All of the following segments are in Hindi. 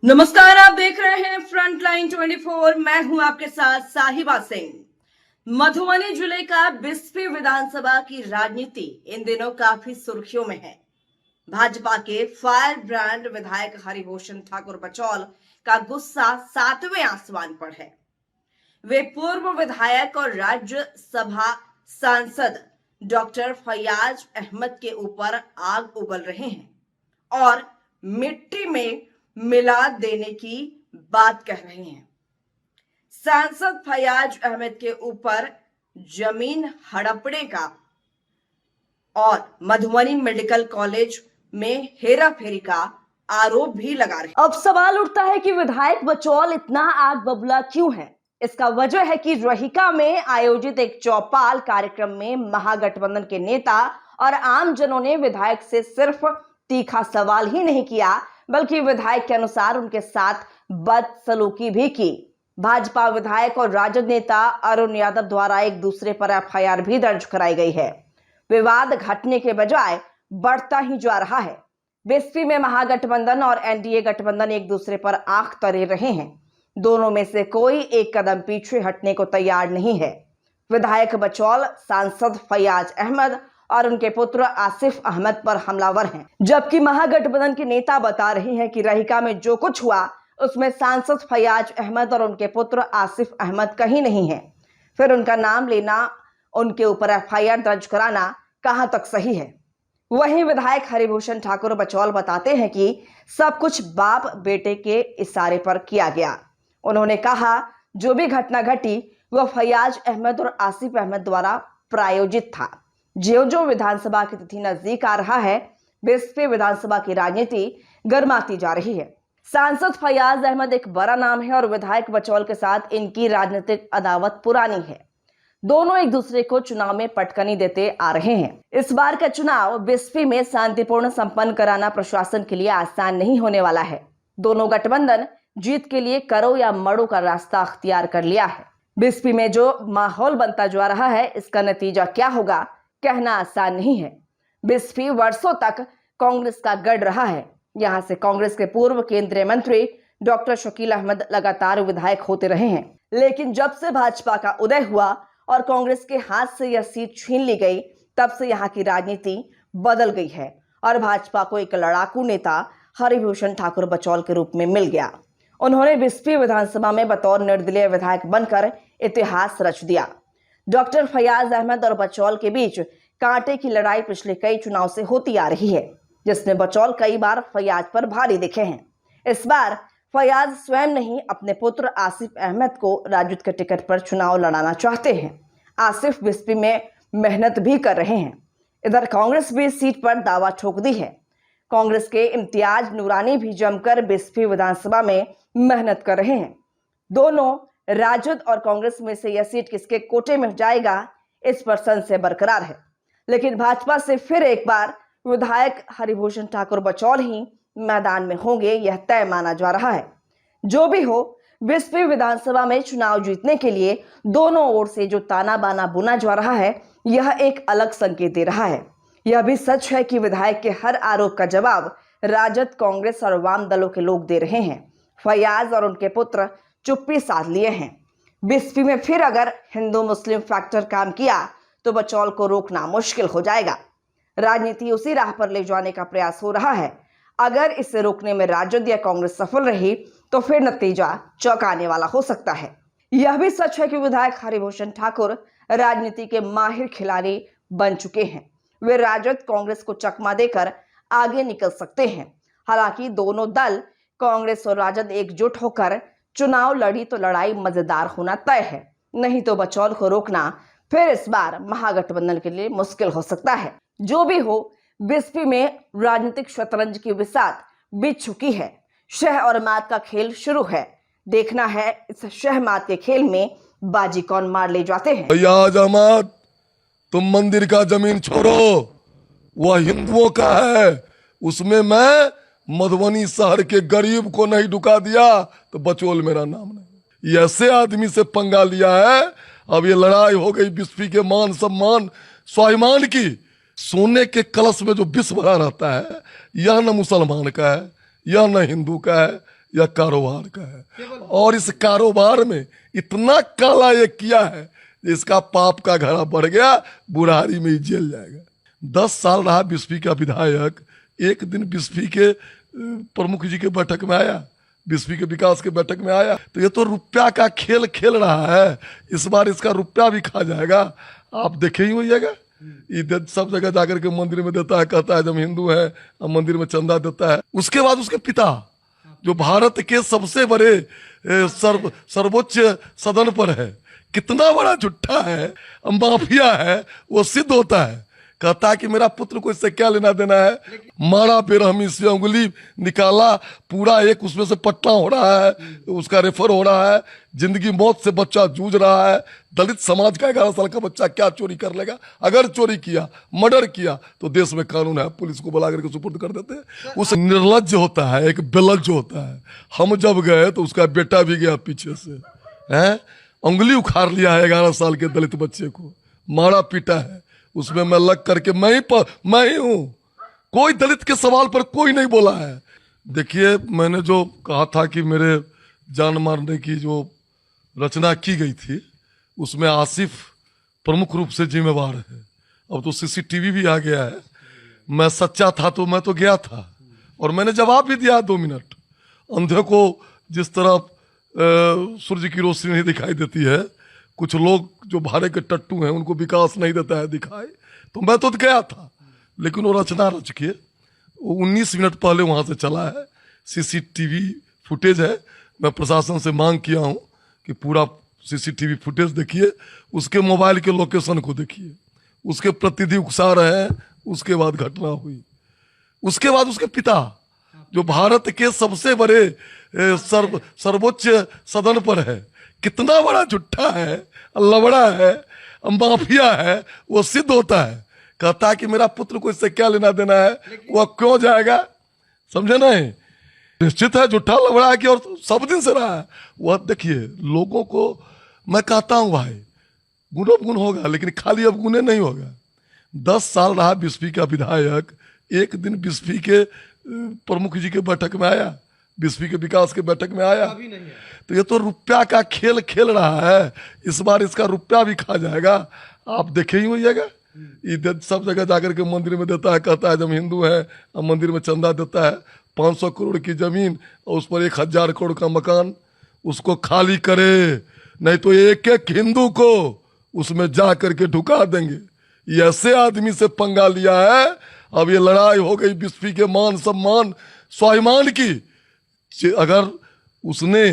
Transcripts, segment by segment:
नमस्कार, आप देख रहे हैं फ्रंटलाइन 24। मैं हूं आपके साथ साहिबा सिंह। मधुबनी जिले का बिस्फी विधानसभा की राजनीति इन दिनों काफी सुर्खियों में है। भाजपा के फायर ब्रांड विधायक हरिभूषण ठाकुर बचौल का गुस्सा 7वें आसमान पर है। वे पूर्व विधायक और राज्यसभा सांसद डॉक्टर फयाज अहमद के ऊपर आग उगल रहे हैं और मिट्टी में मिला देने की बात कह रहे हैं। सांसद फयाज अहमद के ऊपर जमीन हड़पने का और मधुबनी मेडिकल कॉलेज में हेराफेरी का आरोप भी लगा रहे हैं। अब सवाल उठता है कि विधायक बचौल इतना आग बबूला क्यों है। इसका वजह है कि रहिका में आयोजित एक चौपाल कार्यक्रम में महागठबंधन के नेता और आम जनों ने विधायक से सिर्फ तीखा सवाल ही नहीं किया, बल्कि विधायक के अनुसार उनके साथ बदसलूकी भी की। भाजपा विधायक और राजद नेता अरुण यादव द्वारा एक दूसरे पर एफआईआर भी दर्ज कराई गई है। विवाद घटने के बजाय बढ़ता ही जा रहा है। बिस्फी में महागठबंधन और एनडीए गठबंधन एक दूसरे पर आंख तरे रहे हैं। दोनों में से कोई एक कदम पीछे हटने को तैयार नहीं है। विधायक बचौल सांसद फयाज अहमद और उनके पुत्र आसिफ अहमद पर हमलावर हैं, जबकि महागठबंधन के नेता बता रहे हैं कि रहिका में जो कुछ हुआ उसमें सांसद फयाज अहमद और उनके पुत्र आसिफ अहमद कहीं नहीं है। फिर उनका नाम लेना, उनके ऊपर एफआईआर दर्ज कराना कहां तक सही है। वहीं विधायक हरिभूषण ठाकुर बचौल बताते हैं कि सब कुछ बाप बेटे के इशारे पर किया गया। उन्होंने कहा, जो भी घटना घटी वह फयाज अहमद और आसिफ अहमद द्वारा प्रायोजित था। ज्यों-ज्यों विधानसभा की तिथि नजदीक आ रहा है, बिस्फी विधानसभा की राजनीति गर्माती जा रही है। सांसद फयाज अहमद एक बड़ा नाम है और विधायक बचौल के साथ इनकी राजनीतिक अदावत पुरानी है। दोनों एक दूसरे को चुनाव में पटकनी देते आ रहे हैं। इस बार का चुनाव बिस्फी में शांतिपूर्ण संपन्न कराना प्रशासन के लिए आसान नहीं होने वाला है। दोनों गठबंधन जीत के लिए करो या मरो का रास्ता अख्तियार कर लिया है। बिस्फी में जो माहौल बनता जा रहा है, इसका नतीजा क्या होगा कहना आसान नहीं है। बिस्फी वर्षों तक कांग्रेस का गढ़ रहा है। यहां से कांग्रेस के पूर्व केंद्रीय मंत्री डॉक्टर शकील अहमद लगातार विधायक होते रहे हैं, लेकिन जब से भाजपा का उदय हुआ और कांग्रेस के हाथ से यह सीट छीन ली गई, तब से यहां की राजनीति बदल गई है और भाजपा को एक लड़ाकू नेता हरिभूषण ठाकुर बचौल के रूप में मिल गया। उन्होंने बिस्फी विधानसभा में बतौर निर्दलीय विधायक बनकर इतिहास रच दिया। डॉक्टर फयाज अहमद और बचौल के बीच कांटे की लड़ाई पिछले कई चुनाव से होती आ रही है, जिसमें बचौल कई बार फयाज पर भारी दिखे हैं। इस बार फयाज स्वयं नहीं, अपने पुत्र आसिफ अहमद को राजद के टिकट पर चुनाव लड़ाना चाहते हैं। आसिफ बिस्फी में मेहनत भी कर रहे हैं। इधर कांग्रेस भी इस सीट पर दावा ठोक दी है। कांग्रेस के इम्तियाज नूरानी भी जमकर बिस्फी विधानसभा में मेहनत कर रहे हैं। दोनों राजद और कांग्रेस में से यह सीट किसके कोटे में जाएगा, इस पर संशय बरकरार है। लेकिन भाजपा से फिर एक बार विधायक हरिभूषण ठाकुर बचौल ही मैदान में होंगे, यह तय माना जा रहा है। जो भी हो, बिस्फी विधानसभा में चुनाव जीतने के लिए दोनों ओर से जो ताना बाना बुना जा रहा है, यह एक अलग संकेत दे रहा है। यह भी सच है कि विधायक के हर आरोप का जवाब राजद, कांग्रेस और वाम दलों के लोग दे रहे हैं। फयाज और उनके पुत्र चुप्पी साध लिए हैं। बिस्फी में फिर अगर हिंदू मुस्लिम फैक्टर काम किया तो बचौल को रोकना मुश्किल हो जाएगा। राजनीति उसी राह पर ले जाने का प्रयास हो रहा है। अगर इसे रोकने में राजद या कांग्रेस सफल रही तो फिर नतीजा चौंकाने वाला हो सकता है। यह भी सच है कि विधायक हरिभूषण ठाकुर राजनीति के माहिर खिलाड़ी बन चुके हैं। वे राजद, कांग्रेस को चकमा देकर आगे निकल सकते हैं। हालांकि दोनों दल, कांग्रेस और राजद, एकजुट होकर चुनाव लड़ी तो लड़ाई मजेदार होना तय है। नहीं तो बचौल को रोकना फिर इस बार महागठबंधन के लिए मुश्किल हो सकता है। जो भी हो, बिस्फी में राजनीतिक शतरंज की बिसात बीत चुकी है। शह और मात का खेल शुरू है। देखना है इस शह मात के खेल में बाजी कौन मार ले जाते हैं। फयाज अहमद, तुम मंदिर का जमीन छोड़ो, वह हिंदुओं का है। उसमें मैं मधुबनी शहर के गरीब को नहीं ढुका दिया तो बचौल मेरा नाम नहीं। ऐसे आदमी से पंगा लिया है। अब ये लड़ाई हो गई बिस्फी के मान सम्मान स्वाभिमान की। सोने के कलश में जो विष भरा रहता है, यह न मुसलमान का है, यह न हिंदू का है, या कारोबार का है। और इस कारोबार में इतना काला ये किया है, इसका पाप का घड़ा बढ़ गया, बुढ़ारी में ही जेल जाएगा। 10 साल रहा बिस्फी का विधायक। एक दिन बिस्फी के प्रमुख जी के बैठक में आया, बिस्फी के विकास के बैठक में आया, तो ये तो रुपया का खेल खेल रहा है। इस बार इसका रुपया भी खा जाएगा, आप देखे ही होइएगा। ये सब जगह जाकर के मंदिर में देता है, कहता है जब हिंदू है मंदिर में चंदा देता है। उसके बाद उसके पिता जो भारत के सबसे बड़े सर्वोच्च सदन पर है, कितना बड़ा झुट्ठा है, माफिया है, वो सिद्ध होता है। कहता है कि मेरा पुत्र को इससे क्या लेना देना है। मारा बेरहमी से उंगली निकाला, पूरा एक उसमें से पट्टा हो रहा है, उसका रेफर हो रहा है। जिंदगी मौत से बच्चा जूझ रहा है। दलित समाज का 11 साल का बच्चा क्या चोरी कर लेगा? अगर चोरी किया, मर्डर किया, तो देश में कानून है, पुलिस को बुला करके सुपुर्द कर देते हैं। उस निर्लज्ज होता है, एक बेलज्ज होता है। हम जब गए तो उसका बेटा भी गया पीछे से, है, उंगली उखाड़ लिया है 11 साल के दलित बच्चे को, मारा पीटा है। उसमें मैं लग करके मैं ही हूं। कोई दलित के सवाल पर कोई नहीं बोला है। देखिए, मैंने जो कहा था कि मेरे जान मारने की जो रचना की गई थी, उसमें आसिफ प्रमुख रूप से जिम्मेवार है। अब तो सीसीटीवी भी आ गया है। मैं सच्चा था तो मैं तो गया था, और मैंने जवाब भी दिया 2 मिनट। अंधे को जिस तरह सूर्य की रोशनी नहीं दिखाई देती है, कुछ लोग जो भारे के टट्टू हैं उनको विकास नहीं देता है दिखाई, तो मैं तो गया था। लेकिन वो रचना रच के 19 मिनट पहले वहां से चला है। सीसीटीवी फुटेज है। मैं प्रशासन से मांग किया हूं कि पूरा सीसीटीवी फुटेज देखिए, उसके मोबाइल के लोकेशन को देखिए, उसके प्रतिनिधि उकसा रहे हैं। उसके बाद घटना हुई। उसके बाद उसके पिता जो भारत के सबसे बड़े सर्वोच्च सदन पर है, कितना बड़ा झुट्ठा है, लवड़ा है, माफिया है, वो सिद्ध होता है। कहता है कि मेरा पुत्र को इससे क्या लेना देना है, वह क्यों जाएगा? समझे नहीं? निश्चित है झूठा लवड़ा है कि और सब दिन से रहा है वह। देखिए, लोगों को मैं कहता हूं भाई, गुण होगा, लेकिन खाली अब गुने नहीं होगा। 10 साल रहा बिस्फी का विधायक। एक दिन बिस्फी के प्रमुख जी के बैठक में आया, बिस्फी के विकास के बैठक में आया, तो ये तो रुपया का खेल खेल रहा है। इस बार इसका रुपया भी खा जाएगा, आप देखे ही होइएगा। ये सब जगह जाकर के मंदिर में देता है, कहता है जब हिंदू है मंदिर में चंदा देता है। 500 करोड़ की जमीन और उस पर 1000 करोड़ का मकान, उसको खाली करे, नहीं तो एक एक हिंदू को उसमें जा करके ढुका देंगे। ये ऐसे आदमी से पंगा लिया है। अब ये लड़ाई हो गई बिस्फी के मान सम्मान स्वाभिमान की। अगर उसने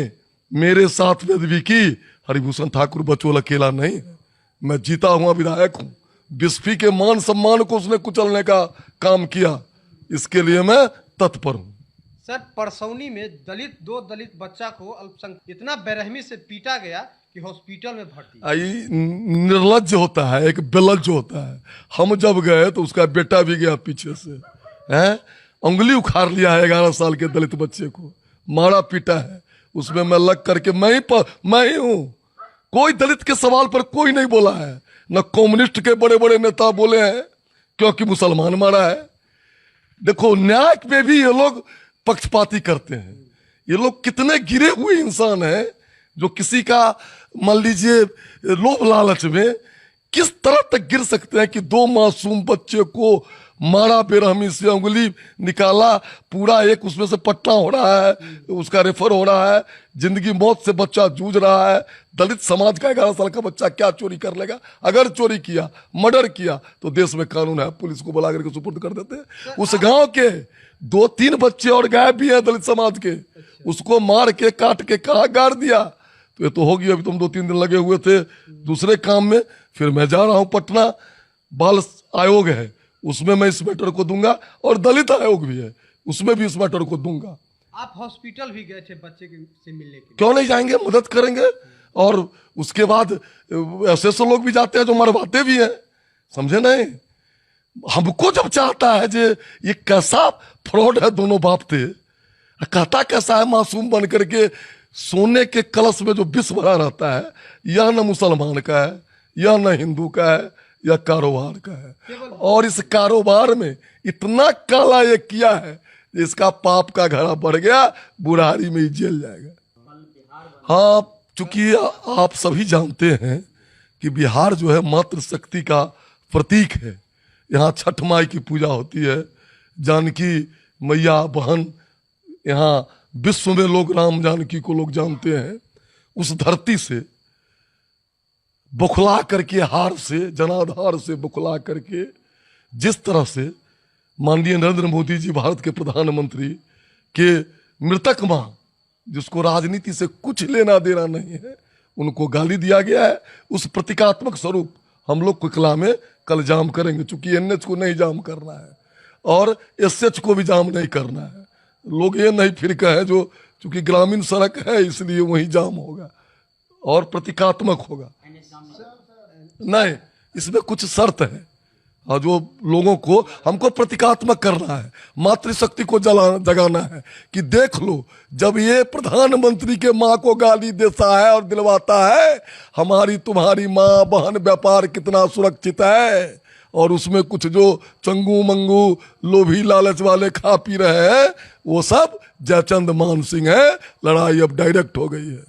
मेरे साथ भी की, हरिभूषण ठाकुर बचोल अकेला नहीं है, मैं जीता हुआ विधायक हूं। बिस्फी के मान सम्मान को उसने कुचलने का काम किया, इसके लिए मैं तत्पर हूं। सर, परसौनी में दो दलित बच्चा को अल्पसंख्यक इतना बेरहमी से पीटा गया कि हॉस्पिटल में भर्ती। आई निर्लज्ज होता है, एक बेलज्ज होता है। हम जब गए तो उसका बेटा भी गया पीछे से, है, उंगली उखाड़ लिया है 11 साल के दलित बच्चे को, मारा पीटा है। उसमें मैं लग करके मैं ही हूं। कोई दलित के सवाल पर कोई नहीं बोला है। न कम्युनिस्ट के बड़े बड़े नेता बोले हैं क्योंकि मुसलमान मारा है। देखो, न्याय में भी ये लोग पक्षपाती करते हैं। ये लोग कितने गिरे हुए इंसान हैं जो किसी का मान लीजिए लोभ लालच में किस तरह तक गिर सकते हैं कि 2 मासूम बच्चे को मारा बेरहमी से, उंगली निकाला, पूरा एक उसमें से पट्टा हो रहा है, उसका रेफर हो रहा है। जिंदगी मौत से बच्चा जूझ रहा है। दलित समाज का 11 साल का बच्चा क्या चोरी कर लेगा? अगर चोरी किया, मर्डर किया, तो देश में कानून है, पुलिस को बुला करके सुपुर्द कर देते हैं। उस गांव के 2-3 बच्चे और गायब भी हैं दलित समाज के, उसको मार के काट के कहाँ गाड़ दिया। तो ये तो होगी। अभी तुम 2-3 दिन लगे हुए थे दूसरे काम में, फिर मैं जा रहा हूं पटना। बाल आयोग है, उसमें मैं इस मैटर को दूंगा, और दलित आयोग भी है, उसमें भी इस मैटर को दूंगा। आप हॉस्पिटल भी गए थे बच्चे से मिलने के लिए? क्यों नहीं जाएंगे, मदद करेंगे। और उसके बाद ऐसे लोग भी जाते हैं जो मरवाते भी हैं, समझे नहीं? हमको जब चाहता है जे ये कैसा फ्रॉड है, दोनों बाप थे, कहता कैसा है मासूम बन करके सोने के कलश में जो विष भरा रहता है, यह न मुसलमान का है, यह न हिंदू का है, यह कारोबार का है। और इस कारोबार में इतना काला ये किया है, इसका पाप का घड़ा बढ़ गया, बुढ़ारी में ही जेल जाएगा। हाँ, चूंकि आप सभी जानते हैं कि बिहार जो है मातृशक्ति का प्रतीक है। यहाँ छठ माई की पूजा होती है, जानकी मैया बहन, यहाँ विश्व में लोग राम जानकी को लोग जानते हैं। उस धरती से बुखला करके, हार से, जनाधार से बुखला करके, जिस तरह से माननीय नरेंद्र मोदी जी भारत के प्रधानमंत्री के मृतक मां, जिसको राजनीति से कुछ लेना देना नहीं है, उनको गाली दिया गया है। उस प्रतीकात्मक स्वरूप हम लोग कुकला में कल जाम करेंगे, चूंकि एनएच को नहीं जाम करना है और एसएच को भी जाम नहीं करना है। लोग ये नहीं फिर कहे जो चूंकि ग्रामीण सड़क है इसलिए वही जाम होगा और प्रतीकात्मक होगा। नहीं, इसमें कुछ शर्त है और जो लोगों को हमको प्रतीकात्मक करना है, मातृशक्ति को जगाना है कि देख लो, जब ये प्रधानमंत्री के माँ को गाली देता है और दिलवाता है, हमारी तुम्हारी माँ बहन व्यापार कितना सुरक्षित है, और उसमें कुछ जो चंगू मंगू लोभी लालच वाले खा पी रहे हैं वो सब जयचंद मान सिंह है। लड़ाई अब डायरेक्ट हो गई है।